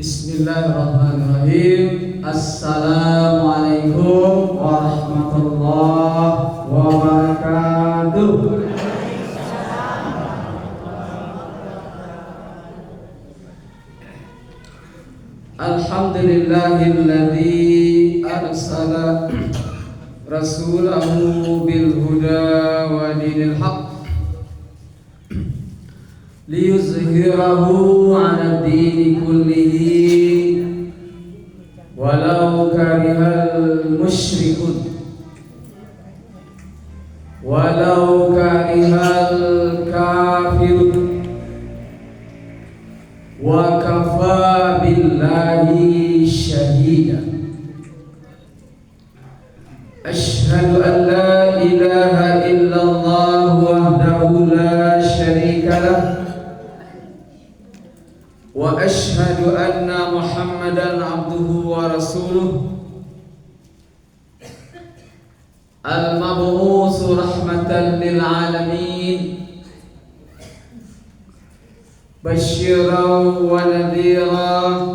Bismillahirrahmanirrahim. Assalamualaikum warahmatullahi wabarakatuh. Alhamdulillahilladzi arsala rasulahu bil huda wa dinil haqq liyuzhirahu 'ala dini kullihi walau karihal musyrikun walau karihal kafirun wa kafa billahi syahida. Asyhadu an la ilaha illallah wahdahu la syarika lah wa asyhadu anna Muhammadan abduhu wa rasuluh al-mab'uts rahmatan lil alamin basyiran wa nadhiran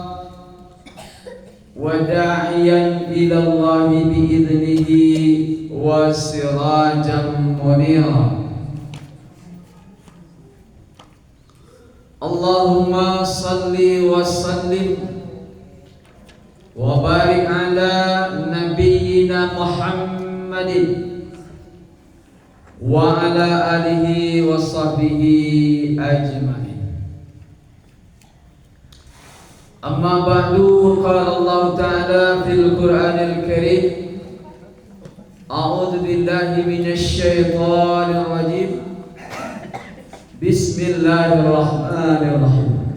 wa da'iyan ila Allah bi idnihi wa sirajan munira. Allahumma salli wa sallim wa barik ala nabiyyina Muhammadin wa ala alihi wa sahbihi ajma'in. Amma ba'du, qala Allah ta'ala fil Qur'anil Karim, a'udzu billahi minasy syaithanir rajim. Bismillahirrahmanirrahim.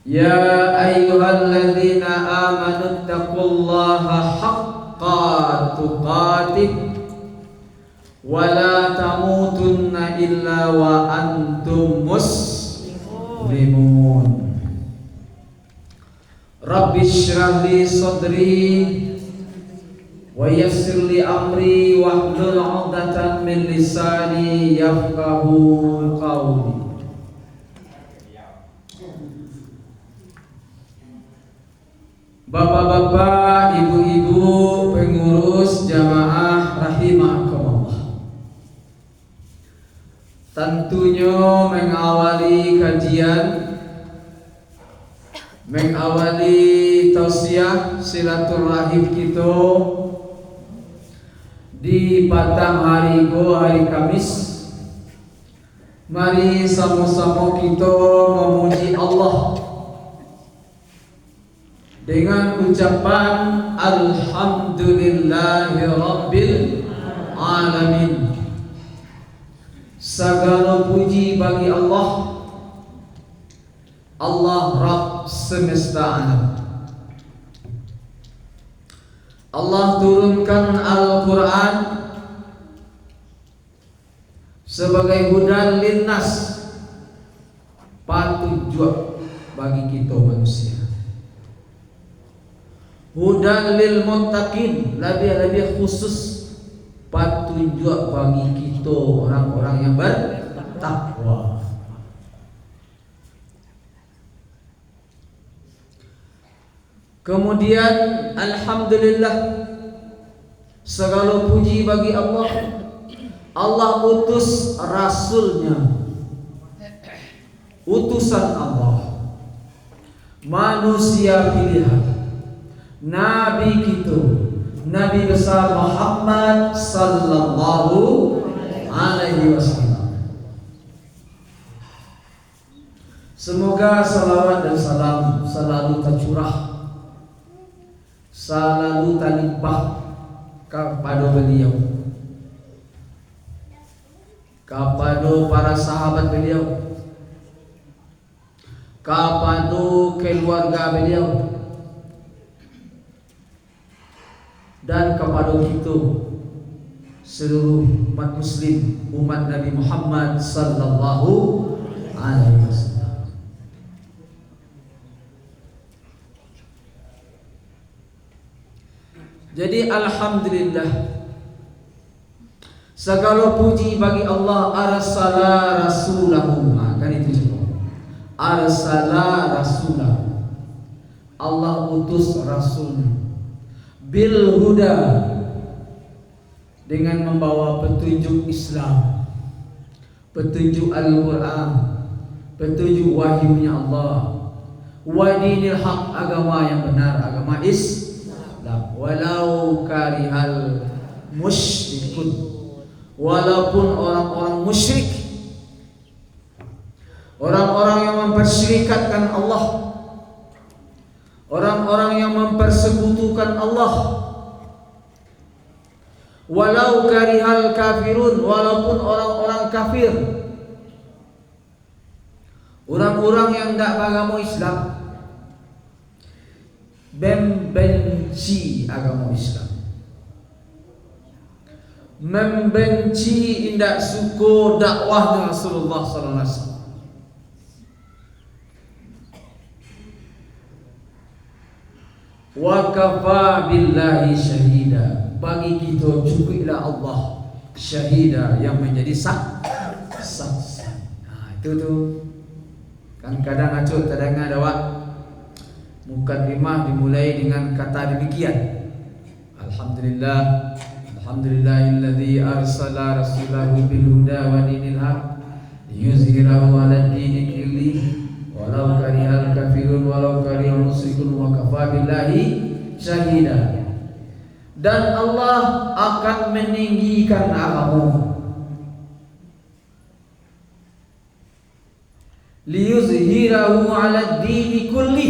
Ya ayyuhalladzina amanu taqullaha haqqa tuqatih wa la tamutunna illa wa antum muslimun. Rabbi shrah li sadri wa yassir li amri wahlul 'uqdatam min lisani yafqahu qawli. Bapak-bapak, ibu-ibu, pengurus jamaah rahimakumullah. Tentunya mengawali kajian, mengawali tausiah silaturahim kita di patang hari hari Kamis. Mari sama-sama kita memuji Allah dengan ucapan Alhamdulillahirabbil alamin. Segala puji bagi Allah, Allah Rabb semesta alam. Allah turunkan Al-Quran sebagai hudan linnas, petunjuk bagi kita manusia. Hudan lil muttaqin, lebih khusus petunjuk bagi kita orang-orang yang bertakwa. Kemudian alhamdulillah, segala puji bagi Allah. Allah utus rasulnya, utusan Allah, manusia pilihan, nabi kita, Nabi besar Muhammad sallallahu alaihi wasallam. Semoga salawat dan salam selalu tercurah, selalu terlimpah kepada beliau, kepada para sahabat beliau, kepada keluarga beliau, dan kepada kita seluruh umat muslim, umat Nabi Muhammad sallallahu alaihi wasallam. Jadi alhamdulillah, segala puji bagi Allah. Arsala rasulahu, kan itu semua. Arsala rasulahu, Allah utus rasul bil huda, dengan membawa petunjuk Islam, petunjuk Al-Quran, petunjuk wahyunya Allah, wa dinil haq, agama yang benar, agama Islam. Walau karihal musyrikun, walaupun orang-orang musyrik, orang-orang yang mempersyirikatkan Allah, orang-orang yang mempersekutukan Allah. Walau karihal kafirun, walaupun orang-orang kafir, orang-orang yang tidak beragama Islam, membenci agama Islam, membenci, tidak suka dakwahnya Rasulullah sallallahu alaihi wasallam. Wa kafa billahi syahida, bagi kita cukuplah Allah syahida, yang menjadi saksi. Itu tuh kan kadang acut terdengar dawak mukadimah dimulai dengan kata demikian. Alhamdulillah, alhamdulillahilladzi arsala rasulahu bil huda wa dinil haq liyuzhirahu 'ala ad-dini kullihi walau karihal kafirun walau karihal musyrikun wa kafa billahi syahida. Dan Allah akan meninggikan agama, liyuzhirahu 'ala ad-dini kulli,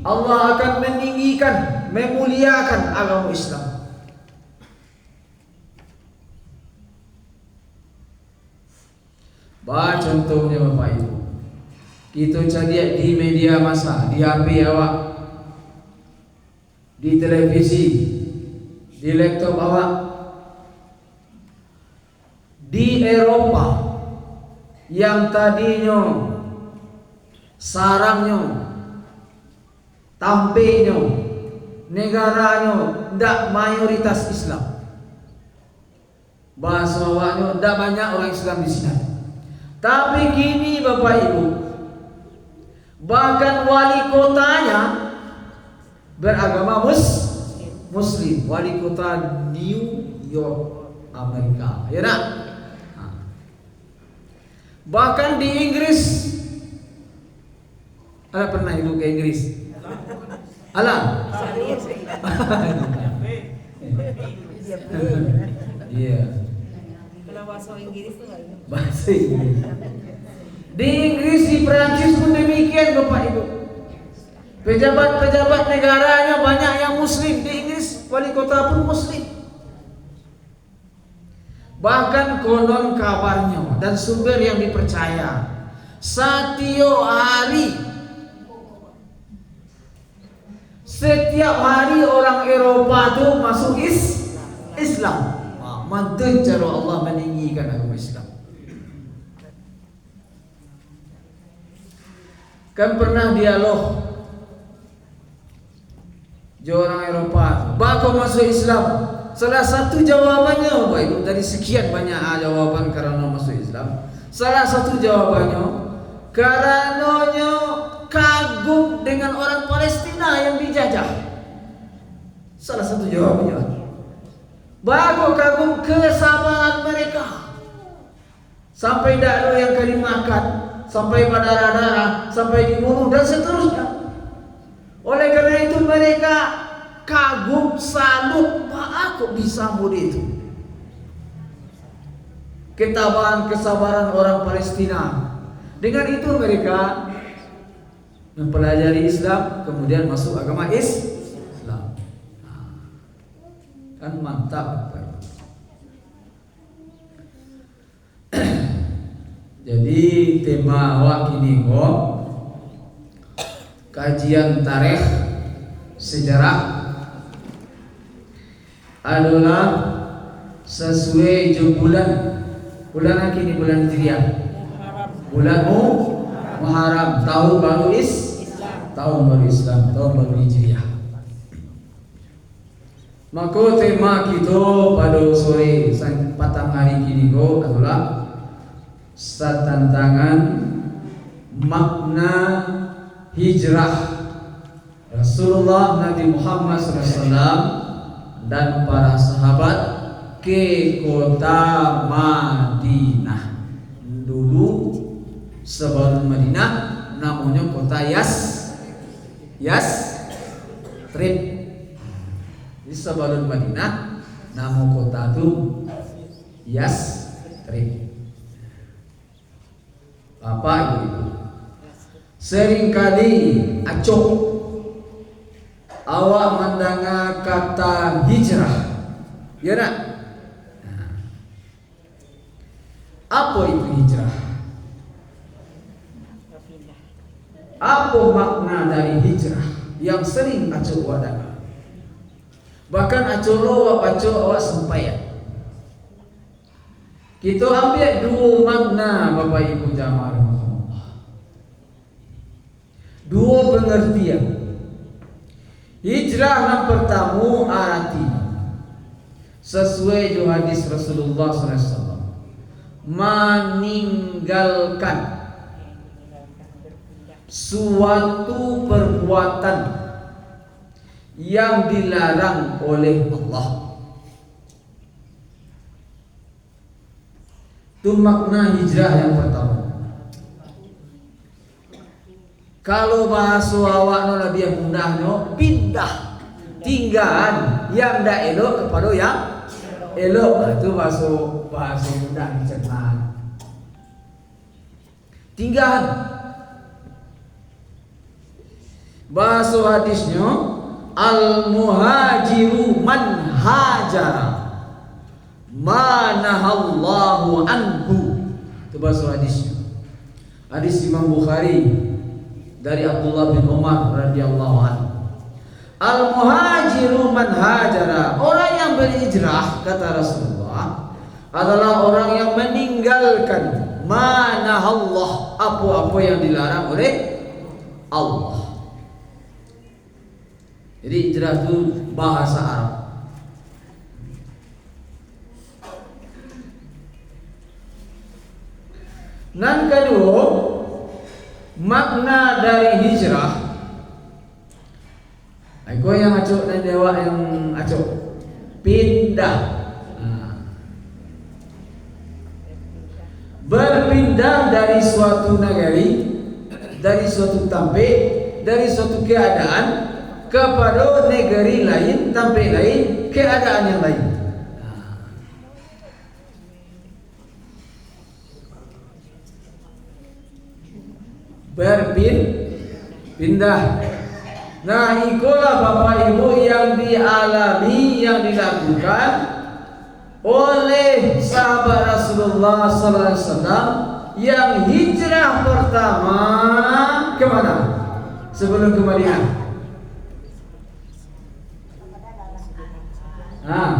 Allah akan meninggikan, memuliakan agama Islam. Bah, contohnya Bapak Ibu, kita cari di media massa, di HP awak, di televisi, di laptop awak, di Eropa yang tadinya sarangnya, tampilnya, negaranya tidak mayoritas Islam, bahasa awaknya tidak banyak orang Islam di sini. Tapi kini Bapak Ibu, bahkan wali kotanya beragama Muslim, wali kota New York, Amerika, ya nak? Bahkan di Inggris, Ala pernah ibu ke Inggris? Ala? Iya. Kalau bahasa Inggris tu nggak? Bahasa Inggris. Di Inggris, di Perancis pun demikian Bapak Ibu. Pejabat-pejabat negaranya banyak yang Muslim. Di Inggris wali kota pun Muslim. Bahkan konon kabarnya dan sumber yang dipercaya, setiap hari orang Eropa itu masuk Islam. Mantu cara Allah meninggikan agama Islam. Kan pernah dialog orang Eropa, bagaimana masuk Islam? Salah satu jawabannya, Bapak Ibu, dari sekian banyak jawaban karena masuk Islam, salah satu jawabannya karenanya kagum dengan orang Palestina yang dijajah. Salah satu jawabannya. Bagus kagum kesabaran mereka, sampai tidak ada yang kali makan, sampai berdarah-darah, sampai dibunuh dan seterusnya. Oleh karena itu mereka kagum, salut, aku bisa mudah itu. Ketabahan, kesabaran orang Palestina. Dengan itu mereka mempelajari Islam, kemudian masuk agama Islam. Kan mantap. Jadi tema awak ini kok kajian tarikh sejarah adalah sesuai bulan. Bulan apa ini? Bulan Hijriah. Bulan Muharram, tahun baru tahun baru Hijriah. Maka tema kita pada sore petang hari ini adalah tantangan makna hijrah Rasulullah Nabi Muhammad SAW dan para sahabat ke kota Madinah. Dulu sebelum Madinah namanya kota Yasrib. Di sebelum Madinah nama kota itu Yasrib. Bapak Ibu, seringkali acok awak mendengar kata hijrah, ya nak? Apa itu hijrah? Apa makna dari hijrah yang sering acok wadah? Bahkan acok lo awak sempai. Kita ambil dua makna Bapak Ibu jamaah rahmatullah. Dua pengertian. Hijrah yang pertama artinya sesuai dengan hadis Rasulullah SAW, meninggalkan suatu perbuatan yang dilarang oleh Allah. Itu makna hijrah yang pertama. Kalau bahasa awak no lebih mudahnya pindah, tinggalan yang tidak elok kepada yang elok. Itu bahasa mudah dicerna. Tinggalan. Bahasa hadisnya al-muhajiru man hajara manahallahu anhu. Itu bahasa hadisnya. Hadis Imam Bukhari dari Abdullah bin Umar radhiyallahu anhu. Al-muhajiru man hajara, orang yang berhijrah kata Rasulullah adalah orang yang meninggalkan manahallah, apa-apa yang dilarang oleh Allah. Jadi hijrah itu bahasa Arab. Nan kedua, makna dari hijrah. Aku yang acok dan dewa yang acok pindah. Berpindah dari suatu negeri, dari suatu tempat, dari suatu keadaan kepada negeri lain, tempat lain, keadaan yang lain. Berpindah. Nah, itulah Bapak Ibu yang dialami, yang dilakukan oleh sahabat Rasulullah SAW yang hijrah pertama kemana? Sebelum ke Madinah. Nah,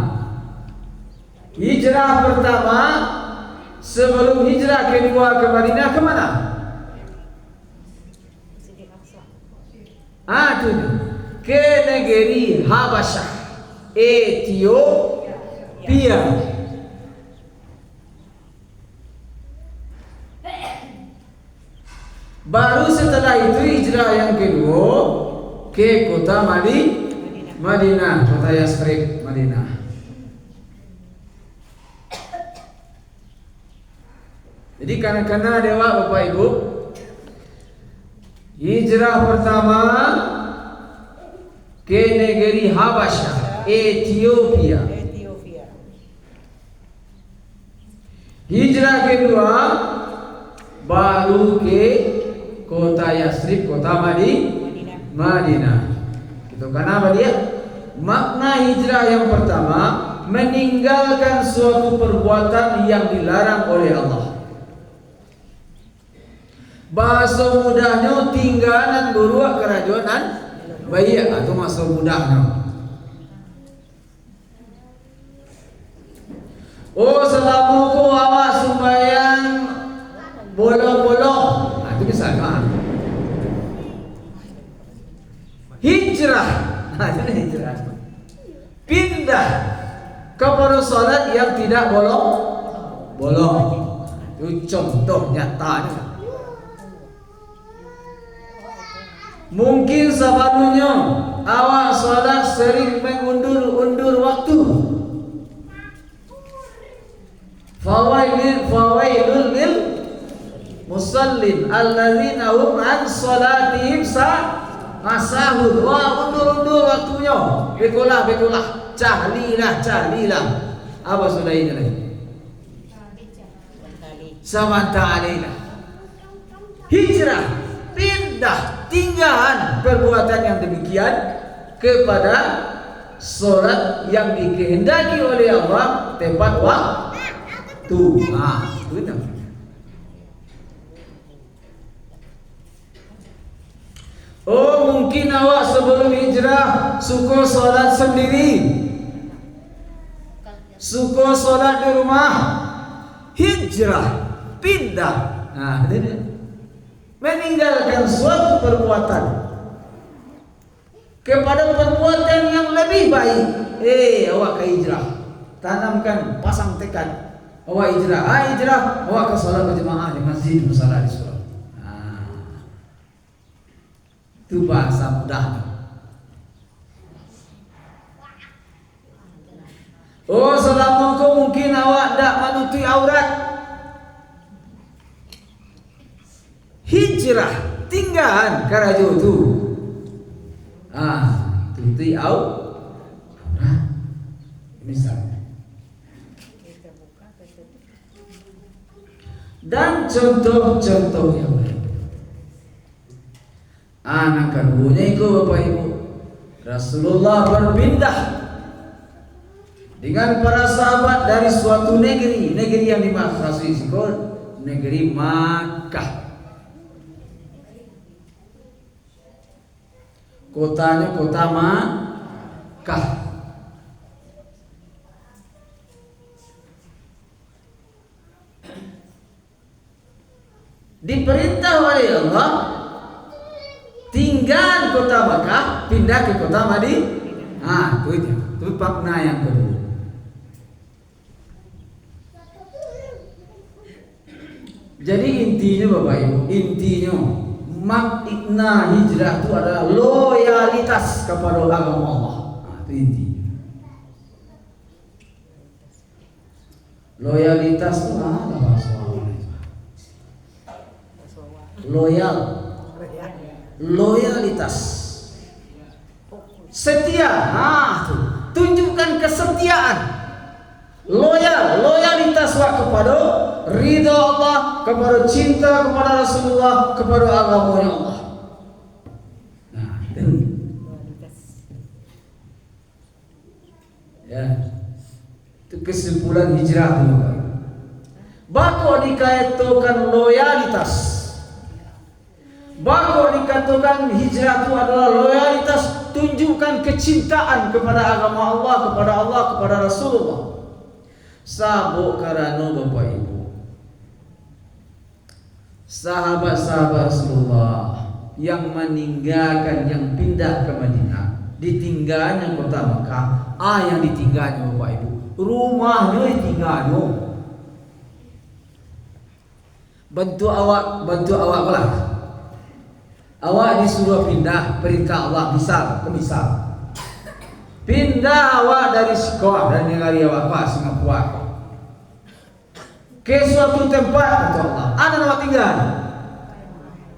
hijrah pertama sebelum hijrah kedua ke Madinah kemana? Itu ke negeri Habasyah, Ethiopia. Baru setelah itu hijrah yang kedua ke kota Madinah, kota Yasrib, Madinah. Jadi karena dewa Bapak Ibu, hijrah pertama ke negeri Habasyah, Ethiopia. Hijrah kedua baru ke kota Yasrib, kota Madinah. Itu kenapa dia? Makna hijrah yang pertama meninggalkan suatu perbuatan yang dilarang oleh Allah. Bahasa mudahnya tinggalan buruak kerajaan bayi atau masa mudahnya. Oh selama ku awak sembahyang bolong-bolong, nah, itu misalnya hijrah, nah itu hijrah, pindah kepada salat yang tidak bolong-bolong. Itu contoh nyatanya. Mungkin sebelumnya awak salat sering mengundur-undur waktu. Fawailul lil musallin alladzina hum an salatihim sahun. Wah, undur-undur waktunya. Bekulah. Cahlilah. Apa sudah ini lagi? Samanta alailah. Hijrah, pindah, tinggalkan perbuatan yang demikian kepada solat yang dikehendaki oleh Allah tepat waktu. Nah, itu namanya. Oh, mungkin awak sebelum hijrah suka solat sendiri, suka solat di rumah. Hijrah, pindah, nah, meninggalkan suatu perbuatan kepada perbuatan yang lebih baik. Awak ke hijrah, tanamkan, pasang tekad. Awak hijrah, awak ke salat berjemaah di masjid, musalah di salat. Itu bahasa mudahnya. Oh, selama kau mungkin awak tak menutupi aurat. Hijrah, tinggalkan karajo tu. Tutupi aurat. Misalnya. Dan contoh-contoh yang lain. Anak kadunya itu Bapak Ibu, Rasulullah berpindah dengan para sahabat dari suatu negeri yang dimaksud negeri Makkah. Kotanya kota Makkah. Diperintah oleh Allah tinggal kota Makkah, pindah ke kota Madinah. Itu makna yang kedua. Jadi intinya Bapak Ibu, makna hijrah itu adalah loyalitas kepada agama Allah. Itu intinya. Loyalitas itu ada bahasa Allah. Loyalitas, setia. Tunjukkan kesetiaan. Loyalitas kepada ridha Allah, kepada cinta kepada Rasulullah, kepada agama Allah. Itu kesimpulan hijrah itu. Bako dikaitkan loyalitas. Bako dikatakan hijrah itu adalah loyalitas, tunjukkan kecintaan kepada agama Allah, kepada Rasulullah. Sabuk karena Bapak Ibu, sahabat-sahabat Rasulullah yang meninggalkan, yang pindah ke Madinah, ditinggalnya kota Makkah. Yang ditinggalnya Bapak Ibu, rumahnya ditinggalnya. Bantu awak lah. Awak disuruh pindah, perintah Allah, misal. Pindah awak dari sekolah, dari negara awak Singapura ke suatu tempat, kata Allah, ada awak tinggal,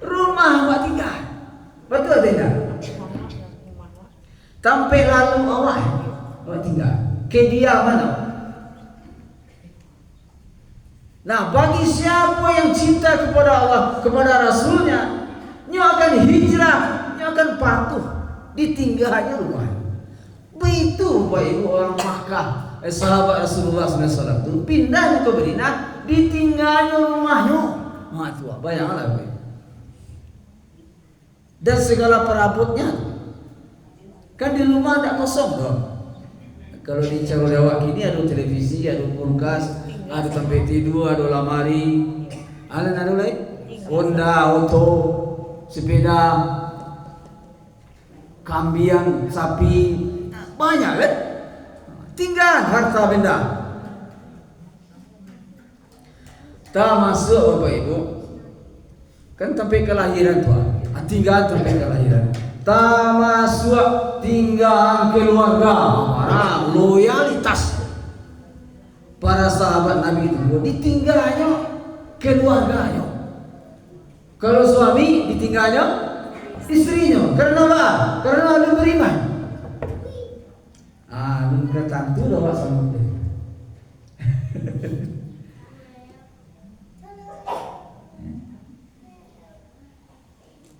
rumah awak tinggal, betul tidak? Sampai lalu awak tinggal, ke dia mana? Nah, bagi siapa yang cinta kepada Allah, kepada Rasulnya, dia akan hijrah, dia akan patuh, ditinggalnya rumah. Begitu Bapak Ibu orang Makkah, sahabat Rasulullah SAW itu pindah ke Madinah, ditinggalnya rumahnya. Tua, bayanglah Bapak Ibu. Dan segala perabotnya, kan di rumah tidak kosong dong. Kalau di cara Jawa kini ada televisi, ada kulkas, ada tempat tidur, ada lamari, ada lain, Honda, auto, sepeda, kambing, sapi, banyak kan? Tinggal harta benda. Tak masuk Bapak Ibu, kan tempat kelahiran tuan, tinggal tempat kelahiran. Tak masuk tinggal keluarga, loyalitas para sahabat Nabi itu ditinggalnya keluarganya. Kalau suami ditinggalnya istrinya. Karena apa? Karena belum beriman. Belum ketantu dah sama dia.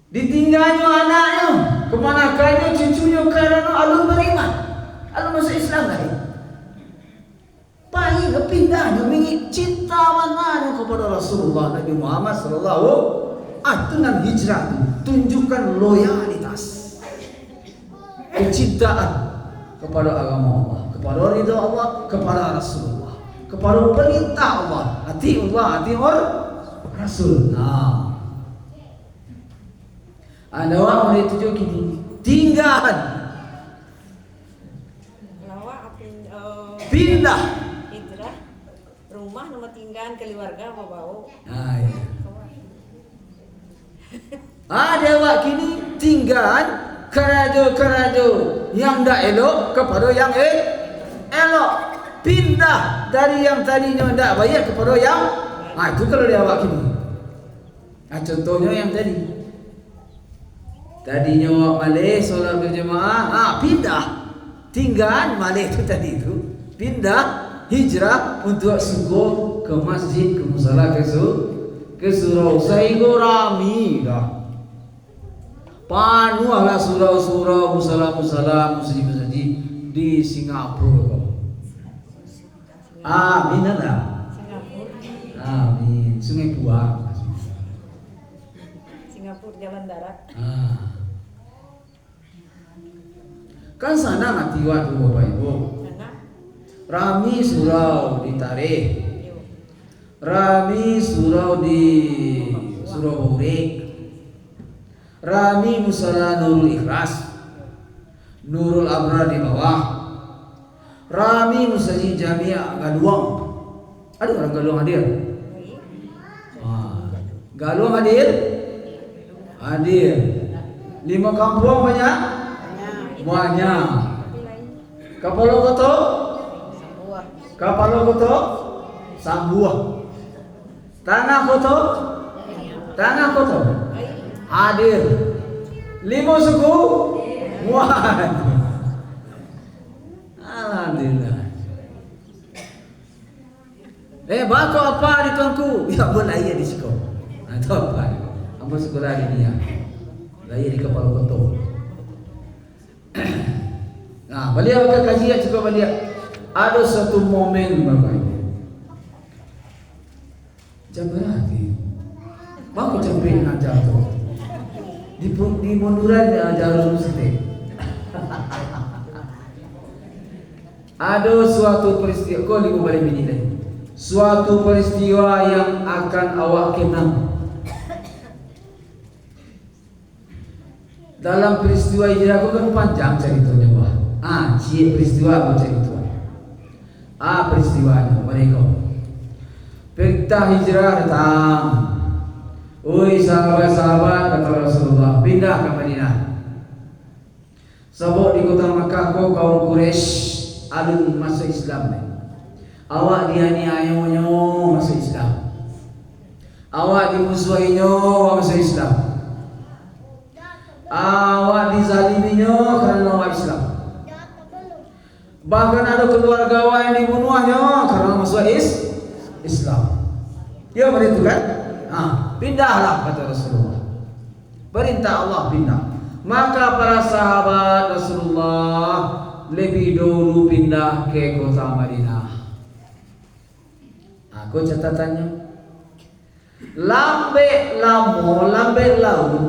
Ditinggalnya anaknya, kemanakannya cucunya karena alun beriman, alun masuk Islam tadi. Paling kepindahnya mengik cinta mananya kepada Rasulullah Nabi Muhammad sallallahu dengan hijrah itu tunjukkan loyalitas, kecintaan kepada agama Allah, kepada ridha Allah, kepada Rasulullah, kepada perintah Allah, hati Allah, hati Rasul. Ada orang boleh tujuh gini, tinggal, pindah, hijrah, rumah nama tinggal, keluarga mau bawa. Iya. Ada awak kini tinggal kerajo-kerajo yang tak elok kepada yang elok, pindah dari yang tadinya tak baik kepada yang itu kalau dia awak kini. Contohnya yang tadinya awak Malay solat berjemaah, pindah tinggal Malay itu tadi itu pindah hijrah untuk subuh ke masjid, ke musala, ke surau. Sehingga rami dah panuhlah surau-surau, musala-musala, masjid-masjid di Singapura. Amin ada. Amin. Sungai Buang. Singapura jalan darat. Kan sana mati waktu Bapak Ibu. Rami surau ditarik. Rami surau di Surau Burek. Rami musala Nurul Ikhlas, Nurul Abrar di bawah. Rami musajid Jamiah Galuang. Ada orang Galuang hadir? Galuang hadir? Hadir. 5 kampung banyak? Banyak. Kapalo Koto? Kapalo Koto? Sambuah. Tanah Koto? Tanah Koto? Hadir. 5 suku? Muat. Alhamdulillah. Bako apa di tuanku? Ya boleh iya di siko. Itu apa? Apa sekolah ini ya? Lahir di Kapal Koto. Nah, beliau ke kajian cukup beliau. Ada satu momen Bapak Ibu. Jam berapa? Bako camping aja tu. Di munduran jalur sini. Ada suatu peristiwa, kau lihat balik begini. Suatu peristiwa yang akan awak kenang. Dalam peristiwa hijrah aku kan panjang ceritanya bah. Peristiwa apa cerita? Peristiwanya mereka. Perintah hijrah datang. Oi sahabat-sahabat, kata Rasulullah, pindah ke Madinah. Sebab di kota Makkah kau kaum Quraisy alun masuk Islam. Awak dianiayonya masuk Islam. Awak dimusuhinya masuk Islam. Awak dizaliminya karena awak Islam. Bahkan ada keluarga awak yang dibunuhnya karena masuk Islam. Ya begitu kan? Pindahlah kata Rasulullah. Perintah Allah pindah. Maka para sahabat Rasulullah lebih dulu pindah ke kota Madinah. Aku catatannya. Lambe laun.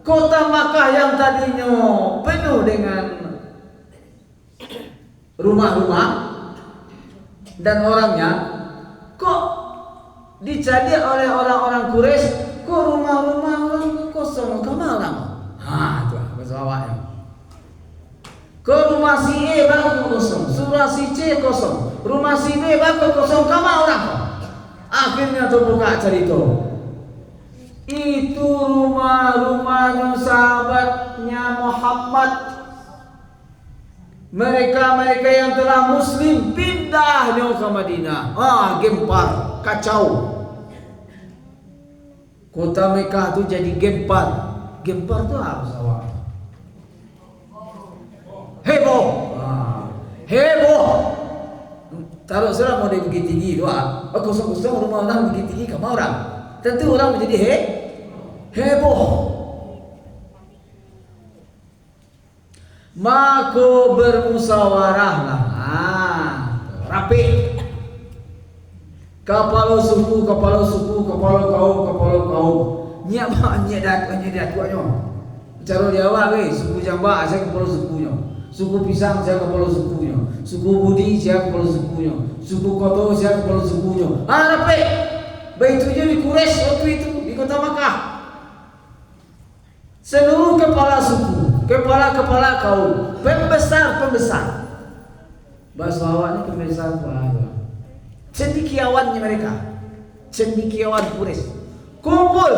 Kota Makkah yang tadinya penuh dengan rumah-rumah dan orangnya, kok dicari oleh orang-orang Quraisy, kok rumah-rumah orang kosong, kemana orang? Itu bahasa ke rumah si E baru kosong, surah si C kosong, rumah si B baru kosong, kemana orang? Akhirnya terbuka cerita. Itu rumahnya sahabatnya Muhammad. Mereka yang telah Muslim pindahnya ke Madinah. Gempar, kacau. Kota Mekah itu jadi gempar. Gempar itu apa sawah? Heboh. Heboh. Taruh salah mau dia Bukit Tinggi doa. Kosong-kosong rumah orang Bukit Tinggi ke orang. Tentu orang menjadi heboh. Maka bermusyawarahlah. Rapi. Kepala suku, kepala kaum. Nyak dat kuatnya. Cara Jawa suku Jamba saya kepala sukunya. Suku Pisang saya kepala sukunya. Suku Budi saya kepala sukunya. Suku Koto saya kepala sukunya. Rapi. Baitunya di Quraisy waktu itu di kota Makkah. Seluruh kepala suku, kepala kaum, pembesar. Bahasa awalnya pembesar apa? Cendekiawannya mereka, cendekiawan Quraisy. Kumpul,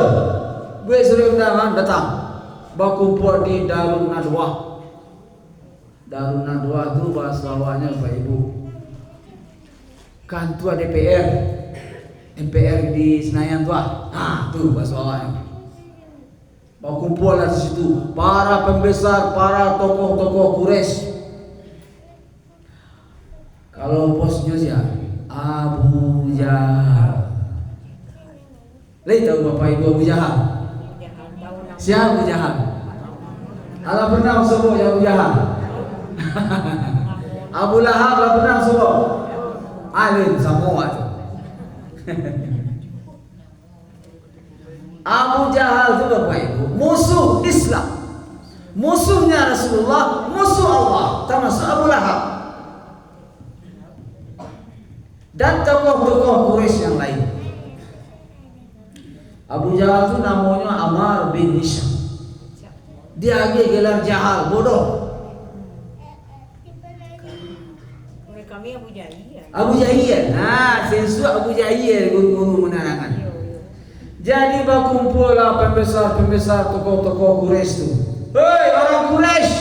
besok undangan datang, berkumpul di Darun Nadwah. Darun Nadwah itu bahasa awalnya Bapak Ibu. Kantor MPR di Senayan tuh bahasa awalnya. Berkumpul di situ para pembesar, para tokoh-tokoh Quraisy. Kalau bosnya siapa? Abu Jahal. Lihat tahu Bapak Ibu Abu Jahal? Siapa Abu Jahal? Ala pernah sebut Abu Jahal. Abu Lahab ala pernah sebut. Alim semua tu. Abu Jahal itu Bapak Ibu musuh Islam, musuhnya Rasulullah, musuh Allah, termasuk Abu Lahab dan tokoh-tokoh Quraisy yang lain. Abu Jahal itu namanya Ammar bin Hisham. Dia gelar Jahal, bodoh. Kami Abu Jahil. Abu Jahil. Sensu Abu Jahil guru-guru menerangan. Jadi berkumpullah pembesar tokoh-tokoh Quraisy itu. Hei orang Quraisy,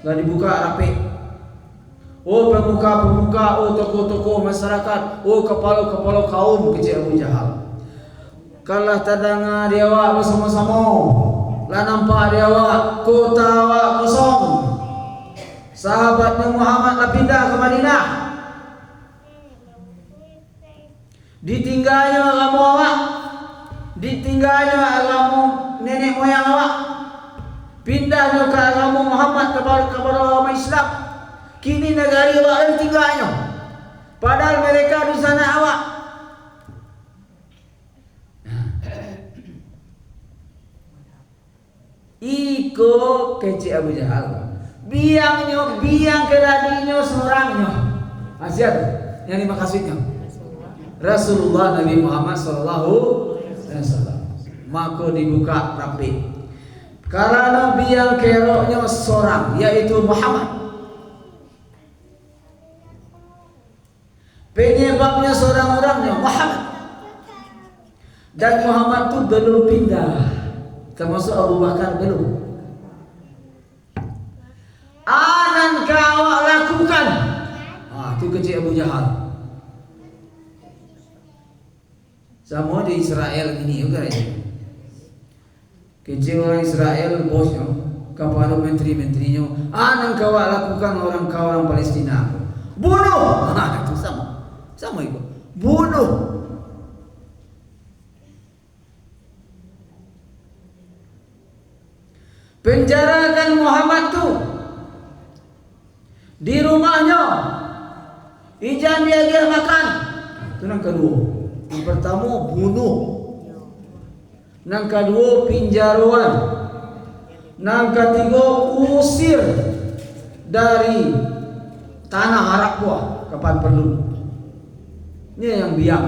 nggak dibuka rapi. Pemuka, tokoh-tokoh masyarakat, kepala kaum kecil Abu Jahal. Kalah tadanga dia bersama-sama, lah nampak dia kota kosong. Sahabatnya Muhammad lah pindah ke Madinah. Ditinggalnya agama awak, ditinggalnya agama nenek moyang awak, pindahnya ke agama Muhammad kepada agama Islam. Kini negara awak ditinggalnya, padahal mereka di sana awak. Iko kecil Abu Jahal, biang keladinya seorangnya. Asyad yang dimaksudnya Rasulullah Nabi Muhammad sallallahu alaihi wasallam. Maka dibuka rapi. Karena biang keroknya seorang, yaitu Muhammad. Penyebabnya seorang orangnya Muhammad. Dan Muhammad itu belum pindah, termasuk Abu Bakar belum. Anan kau lakukan. Itu kecil Abu Jahal. Sama di Israel ini juga ya. Kecil orang Israel bosnya, kepada menteri-menterinya, anan kau lakukan orang Palestina. Bunuh. Itu sama itu. Bunuh. Penjarakan Muhammad tuh di rumahnya. Ijan dia makan. Itu yang kedua. Yang pertama bunuh. Yang kedua pinjaruan. Yang ketiga usir dari tanah harap buah kapan perlu. Ini yang biang.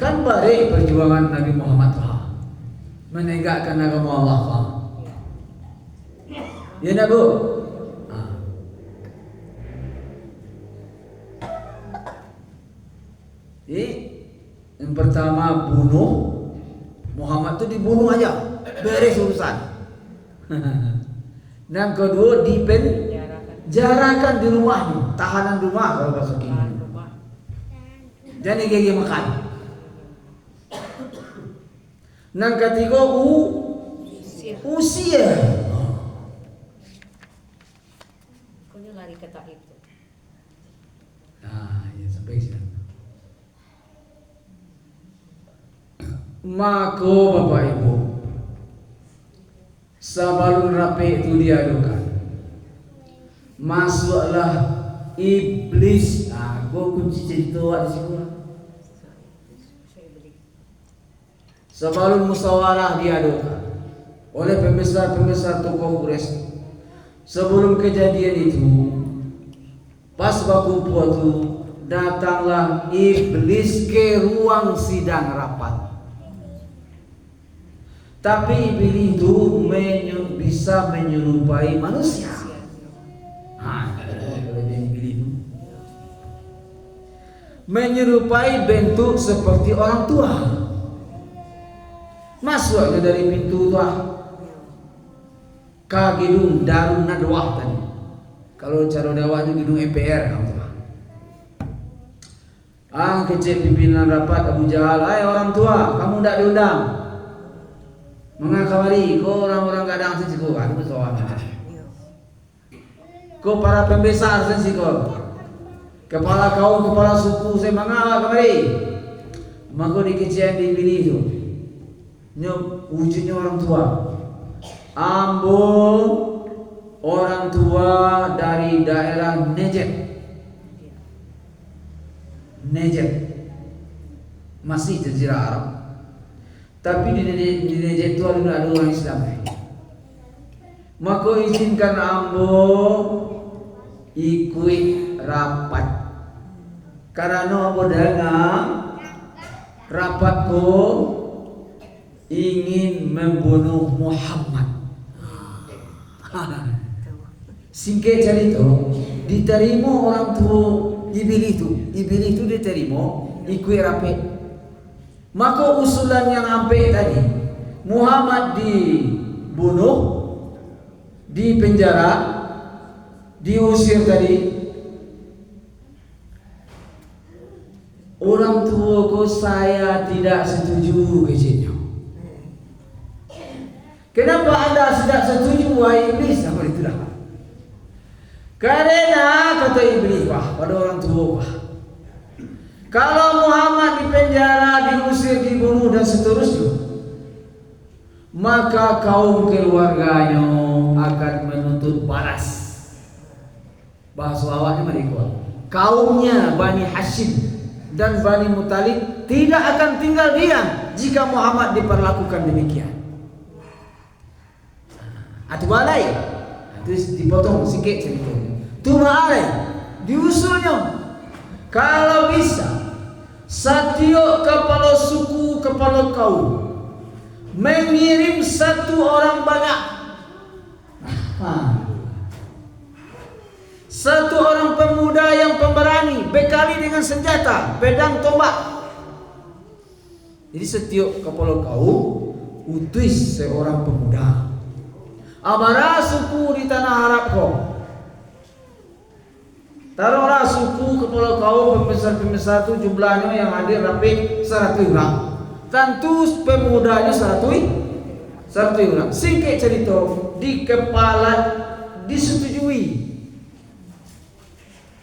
Kan baik perjuangan Nabi Muhammad menegakkan agama Allah. Ya nak bu? Yang pertama bunuh. Muhammad tu dibunuh aja, beres urusan. Dan kedua dipenjarakan di rumahnya, tahanan rumah kalau bahasa kini. Jadi gigi makan. Dan ketiga usia. Pokoknya lari ke tak itu. Nah, ya sampai sini. Maka Bapak Ibu, sebelum rapi itu diadukan, masuklah iblis. Gua kunci cerita di situ. Sebelum musyawarah diadukan oleh pembesar-pembesar tokoh Quraisy, sebelum kejadian itu, pas baku puatu, datanglah iblis ke ruang sidang rapat. Tapi iblis itu bisa menyerupai manusia. Menyerupai bentuk seperti orang tua. Masuk aja dari pintu tua ke gedung Darun Nadwah tadi. Kalau cara dakwah itu gedung MPR. Kecil pimpinan rapat Abu Jahal, hai orang tua, kamu tidak diundang. Mengakabari, kau orang-orang kadang sensiko, itu soal. Kau para pembesar sensiko, kepala kaum, kepala suku, saya mengakabari. Maka dikecian dipilih itu. Wujudnya orang tua. Ambo orang tua dari daerah Najd, masih Jazirah Arab. Tapi di Najd itu ada orang Islam. Maka izinkan ambo ikut rapat. Karena ambo dengar rapat ko ingin membunuh Muhammad. Singkat cerita, diterima orang tua iblis itu diterima ikut rapat. Maka usulan yang ampe tadi, Muhammad dibunuh, dipenjara, diusir tadi. Orang tuaku saya tidak setuju kecilnya. Kenapa anda tidak setuju wahai iblis? Apa itulah? Karena kata iblis pada orang tua, kalau Muhammad dipenjara, diusir, dibunuh dan seterusnya, maka kaum keluarganya akan menuntut balas. Bahasa awalnya mereka, kaumnya Bani Hashim dan Bani Muttalib tidak akan tinggal diam jika Muhammad diperlakukan demikian. Atu balai, terus dipotong sikit ceritanya. Tu balai, diusulnya. Kalau bisa, setiap kepala suku, kepala kaum mengirim satu orang banyak. Satu orang pemuda yang pemberani, bekali dengan senjata, pedang, tombak. Jadi setiap kepala kaum utus seorang pemuda. Amara suku di tanah Arab kau. Taruhlah suku kepala kaum pembesar-pembesar itu jumlahnya yang hadir rapi 100 orang. Tentu pemudanya 100 orang. Singkat cerita, di kepala disetujui.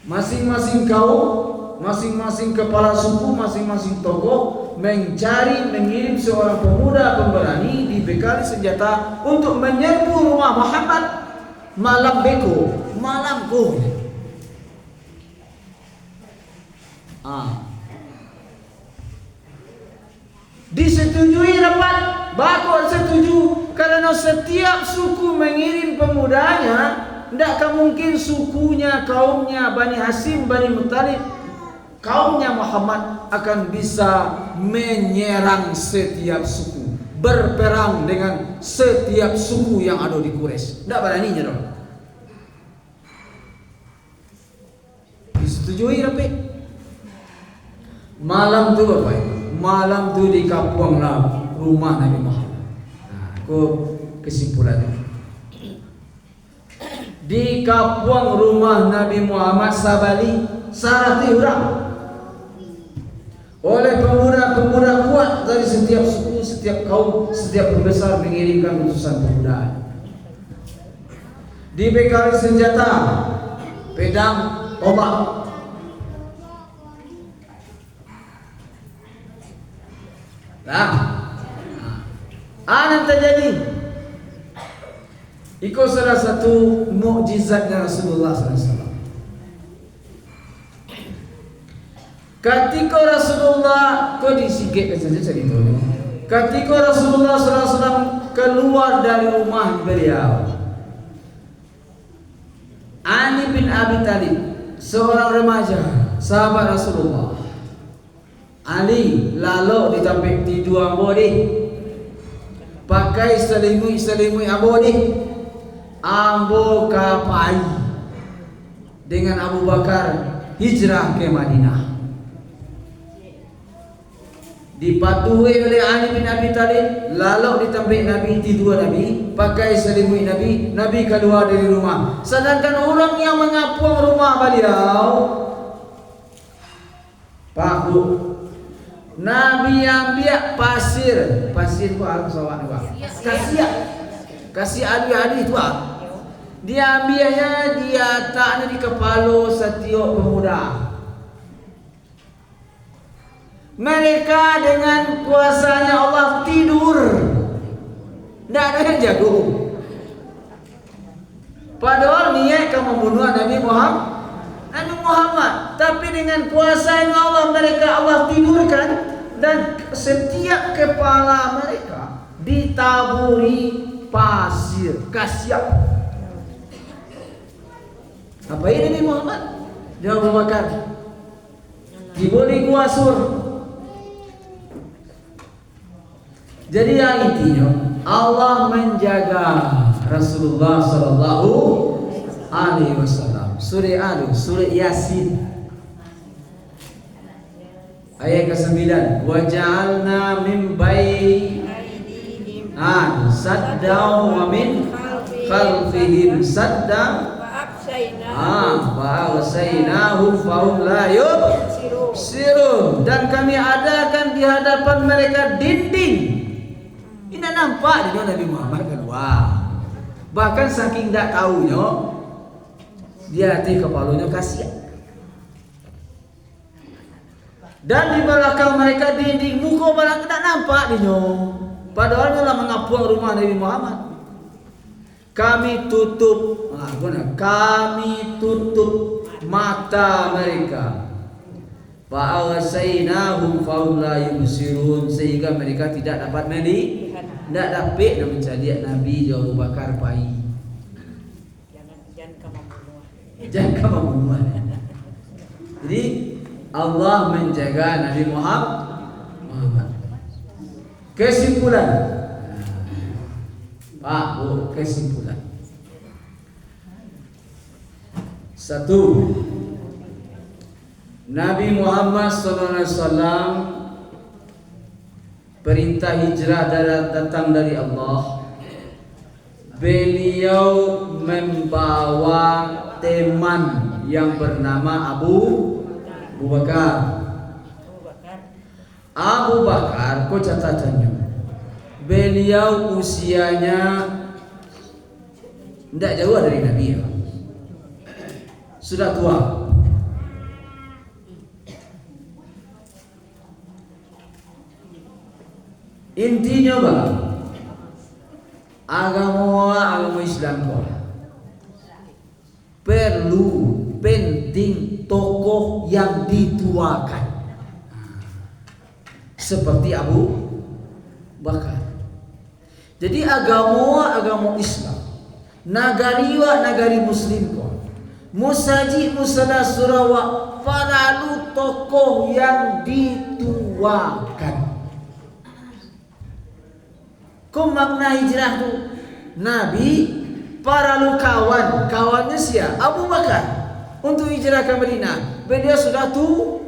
Masing-masing kaum, masing-masing kepala suku, masing-masing tokoh mengirim seorang pemuda pemberani dibekali senjata untuk menyerbu rumah Muhammad malam go. Disetujui rapat, baku setuju karena Karena setiap suku mengirim pemudanya, tidak mungkin sukunya, kaumnya Bani Hasim, Bani Muttalib, kaumnya Muhammad akan bisa menyerang setiap suku, berperang dengan setiap suku yang ada di Quraisy. Tidak beraninya dong. Disetujui rapi. Malam tu Bapak, malam tu di kampunglah rumah Nabi Muhammad. Nah, aku kesimpulannya. Di kampung rumah Nabi Muhammad Sabali, sarati orang oleh pemuda-pemuda kuat dari setiap suku, setiap kaum, setiap pembesar mengirimkan utusan pemuda. Dibekali senjata, pedang, tombak. Nah, apa terjadi? Itu salah satu mukjizatnya Rasulullah SAW. Ketika Rasulullah, kau disikitkan saja cerita ini. Ketika Rasulullah SAW keluar dari rumah beliau, Ali bin Abi Thalib, seorang remaja, sahabat Rasulullah. Ali lalu ditampik tidur ambodi, pakai selimut ambodi, ambo kapai dengan Abu Bakar hijrah ke Madinah. Dipatuhi oleh Ali bin Abi Thalib, lalu ditampik Nabi, tidur Nabi, pakai selimut Nabi, Nabi keluar dari rumah. Sedangkan orang yang mengapung rumah beliau, Pak Bu, Nabi ambil pasir itu harus sawah Pak. Kasih adi itu Pak. Dia ambilnya, dia taknya di kepala setiap pemuda. Mereka dengan kuasanya Allah tidur, tidak ada yang jago. Padahal niat kamu membunuh Nabi Muhammad, tapi dengan kuasanya Allah mereka Allah tidurkan, dan setiap kepala mereka ditaburi pasir kasyap. Apa ini Nabi Muhammad? Dia Abu Bakar diberi kuasur. Jadi yang intinya Allah menjaga Rasulullah sallallahu alaihi wasallam. Surah Yasin ayat ke-9, wa ja'alna min saddaw wa min khalfihim sadda fa'agsaynahum fahum la yubsirun. Dan kami adakan di hadapan mereka dinding. Tidak nampak di Nabi Muhammad keluar. Bahkan saking tak tahunya, dia hati kepalanya kasihan. Dan di belakang mereka dinding, muka belakang tak nampak dia. Padahal dia mengapung rumah Nabi Muhammad. Kami tutup mata mereka. Fa'agsaynahum fahum la yubsirun, sehingga mereka tidak dapat melihat, tidak dapat mencari Nabi Abu Bakar pai. Jangan kamu membunuh. Jadi Allah menjaga Nabi Muhammad. Kesimpulan, Pak Bu, kesimpulan. Satu, Nabi Muhammad SAW perintah hijrah datang dari Allah. Beliau membawa teman yang bernama Abu Bakar. Abu Bakar, kau catatannya, beliau usianya tidak jauh dari Nabi ya. Sudah tua. Intinya bang, agama Islam perlu penting tokoh yang dituakan seperti Abu Bakar. Jadi agama Islam, nagari Muslim ko, musaji musala Sarawak, paralu tokoh yang dituakan. Kau makna hijrah tu Nabi paralu kawannya siapa? Abu Bakar untuk hijrah ke Madinah. Beliau sudah tua.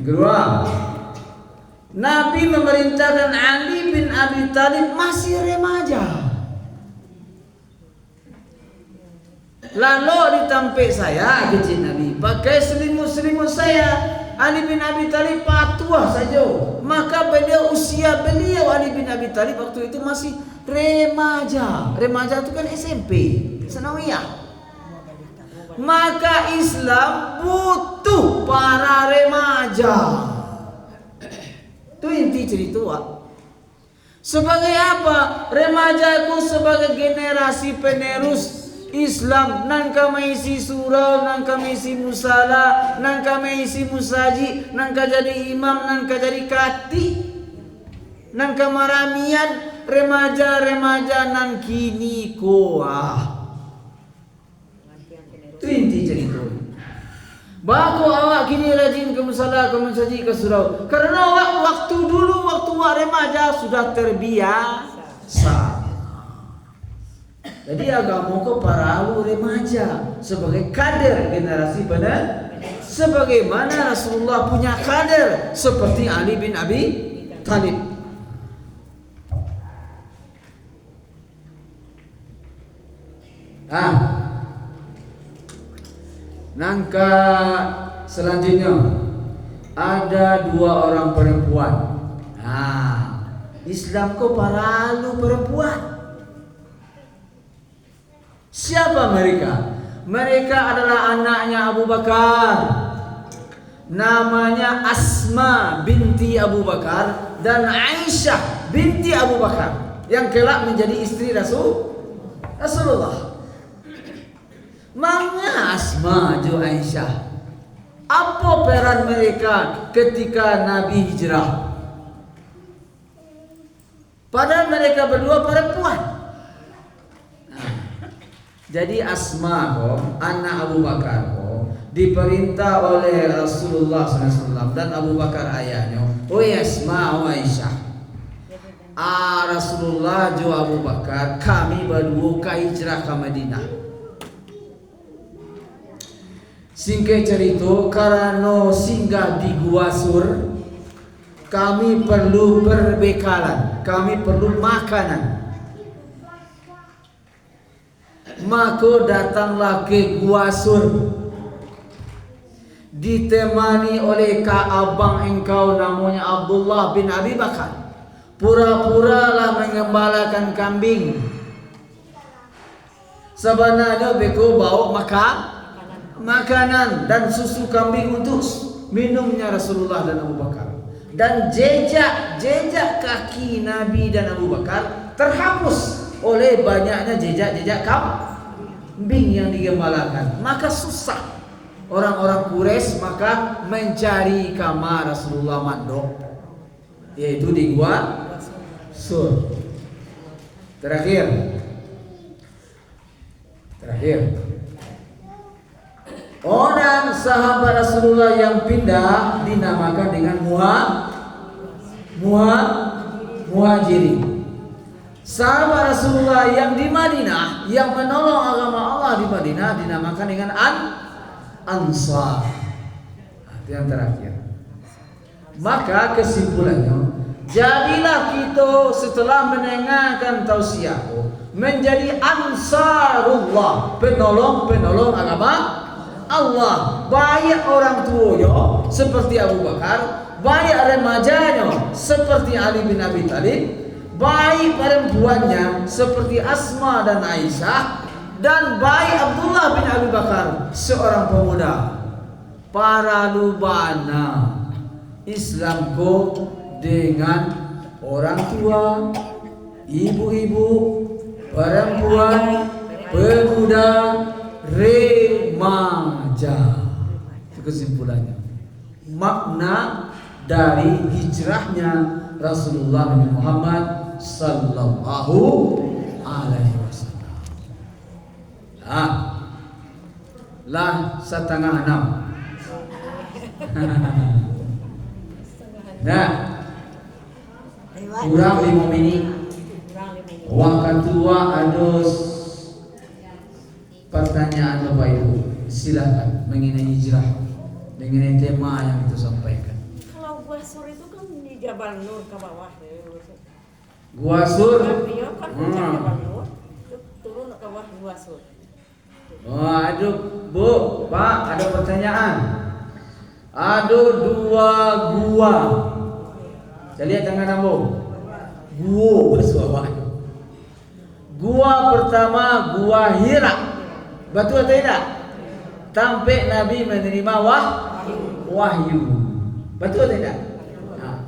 Kedua, Nabi memerintahkan Ali bin Abi Thalib masih remaja. Lalu ditampik saya kecil Nabi, pakai selimut saya. Ali bin Abi Thalib patua saja. Maka usia beliau Ali bin Abi Thalib waktu itu masih remaja. Remaja itu kan SMP, Sanawiyah. Maka Islam butuh para remaja. Itu inti cerita. Sebagai apa? Remaja itu sebagai generasi penerus Islam, nang kami isi surau, nang kami isi musala, nang kami isi musaji, nang jadi imam, nang jadi kati, nang kamaramian remaja nang kini koah. Itu inti cerita. Baku awak kini rajin ke musala, ke musaji, ke surau. Karena waktu dulu waktu remaja sudah terbiasa. Jadi agama kau para remaja sebagai kader generasi benar, sebagaimana Rasulullah punya kader seperti Ali bin Abi Thalib. Nangka selanjutnya ada 2 orang perempuan. Islam kau para perempuan. Siapa mereka? Mereka adalah anaknya Abu Bakar. Namanya Asma binti Abu Bakar dan Aisyah binti Abu Bakar yang kelak menjadi istri Rasulullah. Mana Asma jo Aisyah? Apa peran mereka ketika Nabi hijrah? Padahal mereka berdua perempuan. Jadi Asma anak Abu Bakar diperintah oleh Rasulullah SAW dan Abu Bakar ayahnya, Asma, Aisyah. Rasulullah jo Abu Bakar, kami berdua hijrah ke Madinah. Singkat cerita, karena singgah di Gua Sur, kami perlu perbekalan, kami perlu makanan. Maka datanglah ke Gua Sur, ditemani oleh abang engkau namanya Abdullah bin Abi Bakar. Pura-puralah mengembalakan kambing. Sebenarnya beko bawa makanan dan susu kambing untuk minumnya Rasulullah dan Abu Bakar. Dan jejak kaki Nabi dan Abu Bakar terhapus oleh banyaknya jejak kambing yang digembalakan. Maka susah orang-orang Quraisy maka mencari kamar Rasulullah mandok, yaitu di Gua Sur. Terakhir orang sahabat Rasulullah yang pindah dinamakan dengan Muhajirin. Sahabat Rasulullah yang di Madinah, yang menolong agama Allah di Madinah dinamakan dengan Ansar. Itu yang terakhir. Maka kesimpulannya, jadilah kita setelah mendengarkan tausiahku menjadi Ansarullah, penolong agama Allah. Baik orang tuanya seperti Abu Bakar, baik remajanya seperti Ali bin Abi Thalib, baik perempuannya seperti Asma dan Aisyah, dan baik Abdullah bin Abi Bakar seorang pemuda. Para lubana Islamku dengan orang tua, ibu-ibu, perempuan, pemuda, remaja. Itu kesimpulannya. Makna dari hijrahnya Rasulullah Nabi Muhammad sallallahu alaihi wasallam. Lah 5:30. Nah, kurang 5 menit. Waktu ada pertanyaan Bapak Ibu, silakan mengenai hijrah, mengenai tema yang itu sampaikan. Kalau Gua Sur itu kan di Jabal Nur ke bawah. Gua Sur. Iya kan puncak Jabal Nur. Itu turun ke bawah Gua Sur. Oh, aduh, Bu, Pak, ada pertanyaan. Ada 2 gua. Saya lihat tangan kamu. Gua bersuara. Gua pertama gua Hira. Betul atau tidak? Sampai Nabi menerima wahyu. Betul atau tidak? Nah.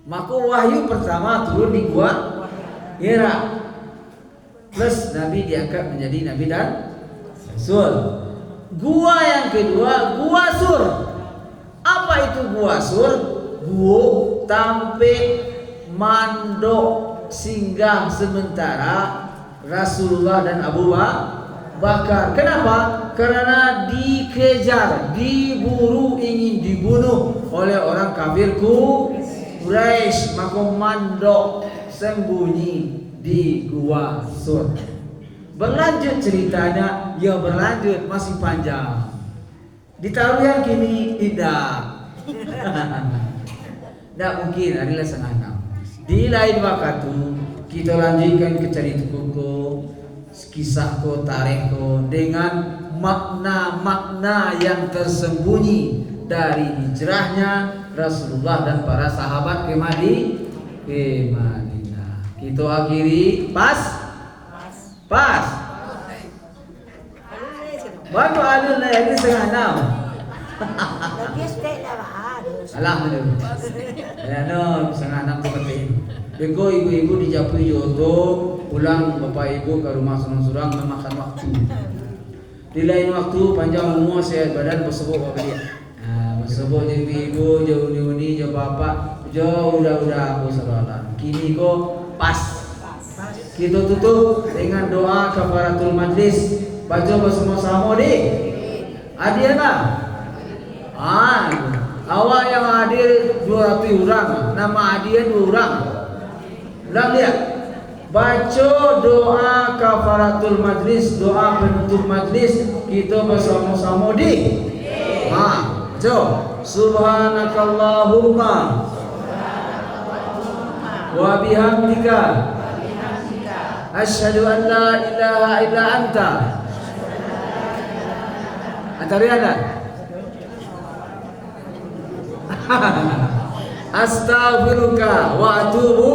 Maka wahyu pertama turun di gua Hira. Plus Nabi diangkat menjadi Nabi dan Rasul. Gua yang kedua, Gua Sur. Apa itu Gua Sur? Gua sampai mandok singgah sementara Rasulullah dan Abu Bakar. Kenapa? Karena dikejar, diburu, ingin dibunuh oleh orang kafir Quraisy. Maka mandok sembunyi di Gua Sur. Berlanjut ceritanya, ya berlanjut, masih panjang. Ditaruh yang kini tidak. Tidak mungkin, adalah 5:30. Di lain waktu kita lanjutkan ke cerita ko, kisah ko, tarikh ko dengan makna-makna yang tersembunyi dari hijrahnya Rasulullah dan para sahabat ke Madinah. Kita akhiri pas. Baru alun lah ini 5:30. Lebih stay lah Alhamdulillah. Ya no, 5:30 tu penting. Bego ibu-ibu dijapui jodoh, pulang bapak ibu ke rumah surang-surang memakan waktu. Di lain waktu panjang umur sehat badan bersebut bapak dia. Bersebut ibu-ibu jauh uni jauh bapak jauh udah aku saudara. Kini kok pas. Kita tutup dengan doa kafaratul majlis. Baca bersama-sama di hadir lah. Awak yang hadir 200 orang, nama hadir 2 orang. Ulang dia. Baca doa kafaratul majlis, doa penutup majlis. Kita bersama-sama di. Subhanakallahumma wa bihamdika asyhadu an la ilaha illa anta. Antara astaghfiruka wa atubu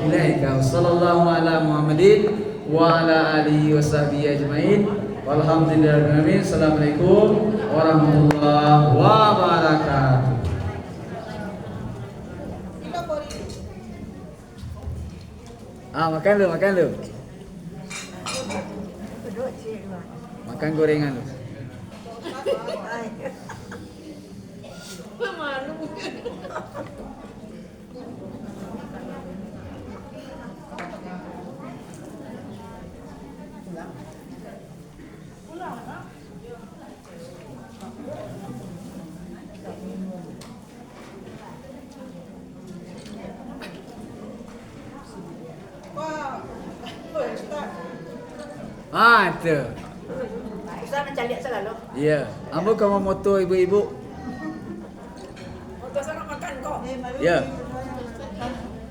ilaika. Sallallahu ala Muhammadin wa ala alihi wa sahbihi ajmain. Walhamdulillahirabbil alamin. Assalamualaikum warahmatullahi wabarakatuh. Makan lu. Makan gorengan lu. Malu. Itu. Ustaz nak cari selalu. Ya, ambo kamu moto ibu-ibu. Moto sana makan kok. Ya.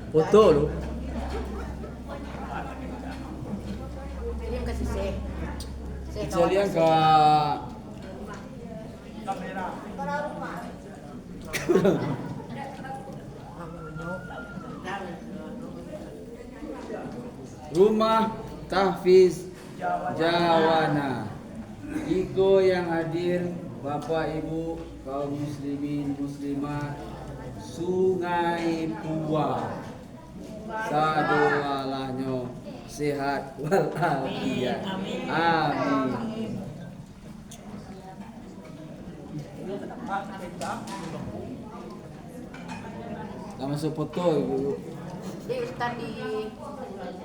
Foto lu. Kirim ke sisi. Kecelian ke Rumah Tahfiz Jawana. Iko yang hadir, Bapak Ibu kaum muslimin muslimat Sungai Pua. Sadoalanyo sehat walafiat. Amin. Gak masuk foto ibu. Dia ustaz di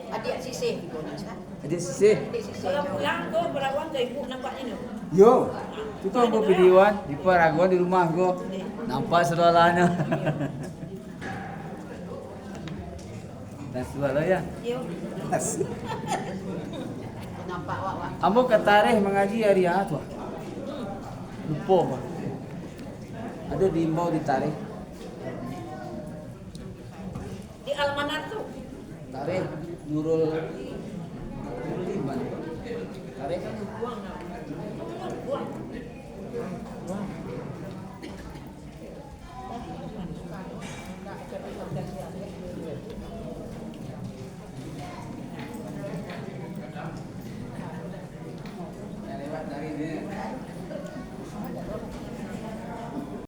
adik sisih gitu Ustaz. Adik sisih. Adik sisih. Kalau pulang kau berawang ke ibu nampak ini. Yo, tu kan aku videoan di Paragon di rumah gua. Nampak selualanya. Dan seluala ya. Yo. Nampak wak. Ambo ketareh mengaji hari Ahad wah. Lupa apa. Ada diimbau ditarikh. Di Almanar tuh. Tarikh Nurul Iman. Tarikh Buang.